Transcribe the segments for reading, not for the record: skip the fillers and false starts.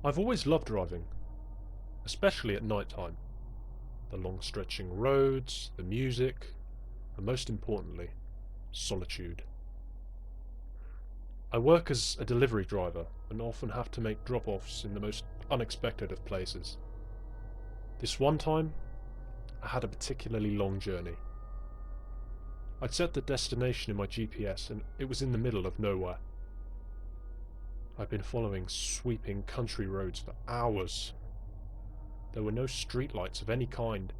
I've always loved driving, especially at night time. The long stretching roads, the music, and most importantly, solitude. I work as a delivery driver and often have to make drop-offs in the most unexpected of places. This one time, I had a particularly long journey. I'd set the destination in my GPS and it was in the middle of nowhere. I'd been following sweeping country roads for hours. There were no streetlights of any kind,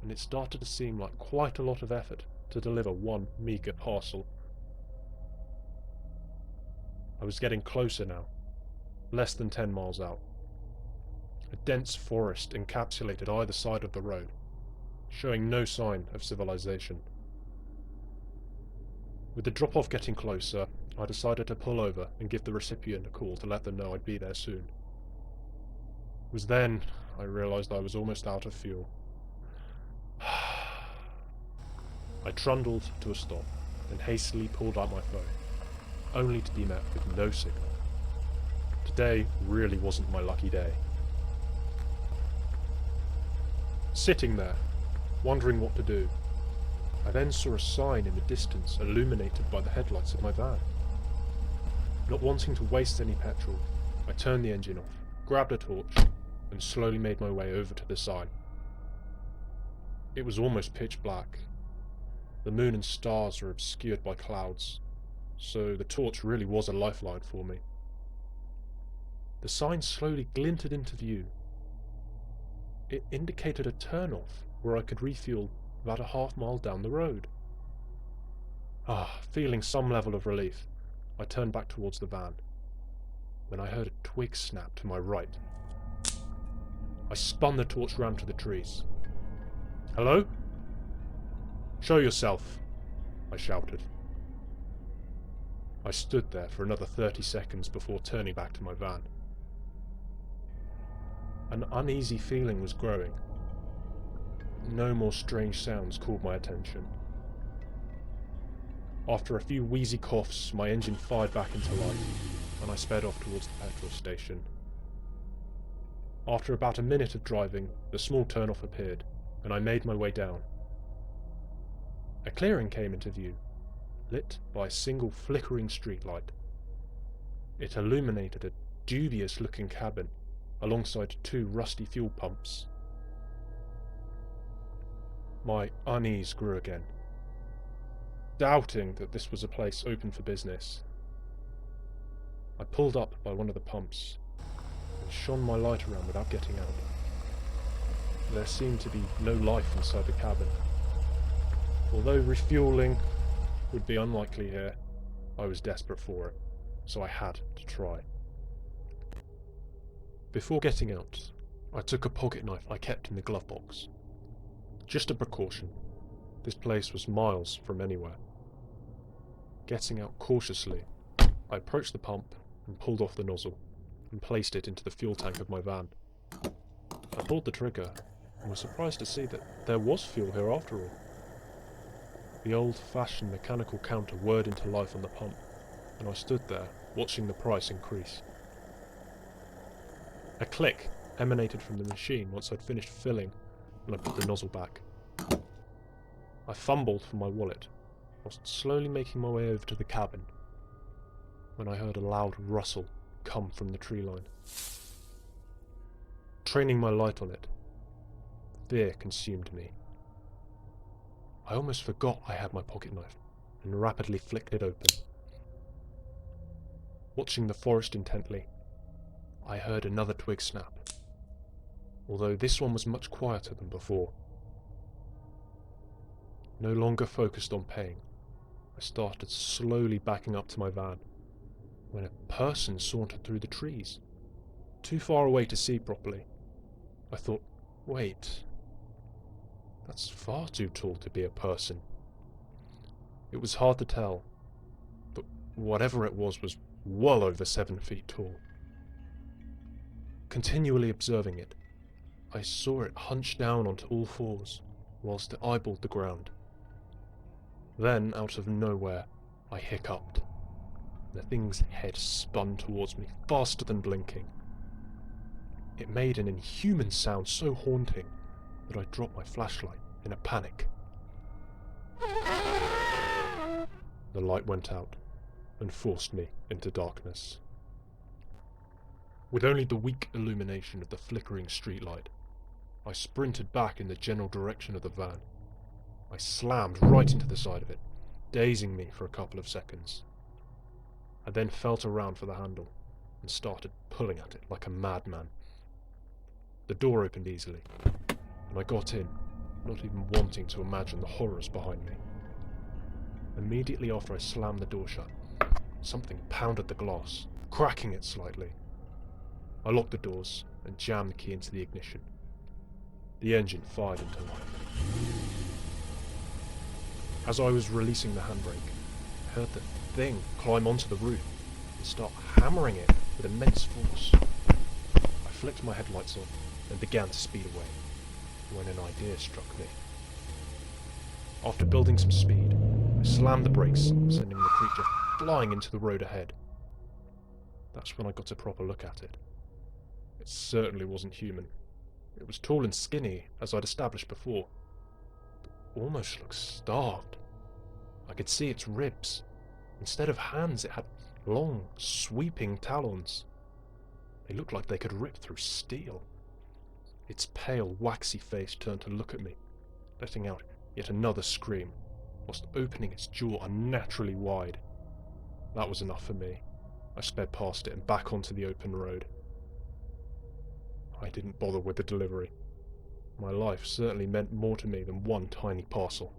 and it started to seem like quite a lot of effort to deliver one meagre parcel. I was getting closer now, less than 10 miles out. A dense forest encapsulated either side of the road, showing no sign of civilization. With the drop-off getting closer, I decided to pull over and give the recipient a call to let them know I'd be there soon. It was then I realised I was almost out of fuel. I trundled to a stop and hastily pulled out my phone, only to be met with no signal. Today really wasn't my lucky day. Sitting there, wondering what to do, I then saw a sign in the distance illuminated by the headlights of my van. Not wanting to waste any petrol, I turned the engine off, grabbed a torch, and slowly made my way over to the sign. It was almost pitch black. The moon and stars were obscured by clouds, so the torch really was a lifeline for me. The sign slowly glinted into view. It indicated a turn-off where I could refuel about a half-mile down the road. Feeling some level of relief, I turned back towards the van, when I heard a twig snap to my right. I spun the torch round to the trees. "Hello? Show yourself," I shouted. I stood there for another 30 seconds before turning back to my van. An uneasy feeling was growing. No more strange sounds called my attention. After a few wheezy coughs, my engine fired back into life, and I sped off towards the petrol station. After about a minute of driving, the small turn-off appeared, and I made my way down. A clearing came into view, lit by a single flickering streetlight. It illuminated a dubious-looking cabin, alongside 2 rusty fuel pumps. My unease grew again. Doubting that this was a place open for business, I pulled up by one of the pumps and shone my light around without getting out. There seemed to be no life inside the cabin. Although refueling would be unlikely here, I was desperate for it, so I had to try. Before getting out, I took a pocket knife I kept in the glove box. Just a precaution. This place was miles from anywhere. Getting out cautiously, I approached the pump and pulled off the nozzle, and placed it into the fuel tank of my van. I pulled the trigger, and was surprised to see that there was fuel here after all. The old-fashioned mechanical counter whirred into life on the pump, and I stood there, watching the price increase. A click emanated from the machine once I'd finished filling, and I put the nozzle back. I fumbled for my wallet, whilst slowly making my way over to the cabin, when I heard a loud rustle come from the tree line. Training my light on it, fear consumed me. I almost forgot I had my pocket knife, and rapidly flicked it open. Watching the forest intently, I heard another twig snap, although this one was much quieter than before. No longer focused on pain, I started slowly backing up to my van, when a person sauntered through the trees, too far away to see properly. I thought, wait, that's far too tall to be a person. It was hard to tell, but whatever it was well over 7 feet tall. Continually observing it, I saw it hunch down onto all fours, whilst it eyeballed the ground. Then, out of nowhere, I hiccuped. The thing's head spun towards me, faster than blinking. It made an inhuman sound so haunting that I dropped my flashlight in a panic. The light went out and forced me into darkness. With only the weak illumination of the flickering streetlight, I sprinted back in the general direction of the van. I slammed right into the side of it, dazing me for a couple of seconds. I then felt around for the handle and started pulling at it like a madman. The door opened easily, and I got in, not even wanting to imagine the horrors behind me. Immediately after I slammed the door shut, something pounded the glass, cracking it slightly. I locked the doors and jammed the key into the ignition. The engine fired into life. As I was releasing the handbrake, I heard the thing climb onto the roof and start hammering it with immense force. I flicked my headlights on and began to speed away, when an idea struck me. After building some speed, I slammed the brakes, sending the creature flying into the road ahead. That's when I got a proper look at it. It certainly wasn't human. It was tall and skinny, as I'd established before, but almost looked starved. I could see its ribs. Instead of hands, it had long, sweeping talons. They looked like they could rip through steel. Its pale, waxy face turned to look at me, letting out yet another scream, whilst opening its jaw unnaturally wide. That was enough for me. I sped past it and back onto the open road. I didn't bother with the delivery. My life certainly meant more to me than one tiny parcel.